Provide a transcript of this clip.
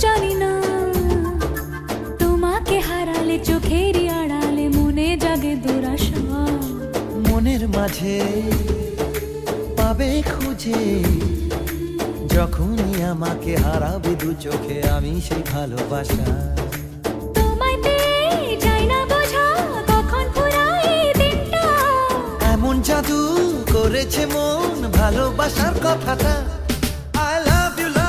জানি না, তোমাকে হারালে চোখেরই আড়ালে মনে জাগে দুরাশা। মনের মাঝে পাবে খুঁজে, যখনই আমাকে হারাবে দু চোখে আমি সেই ভালোবাসা। তোমায় পেয়ে যাই না বোঝা কখন ফুরায় দিনটা। এমন জাদু করেছে মন ভালোবাসার কথাটা।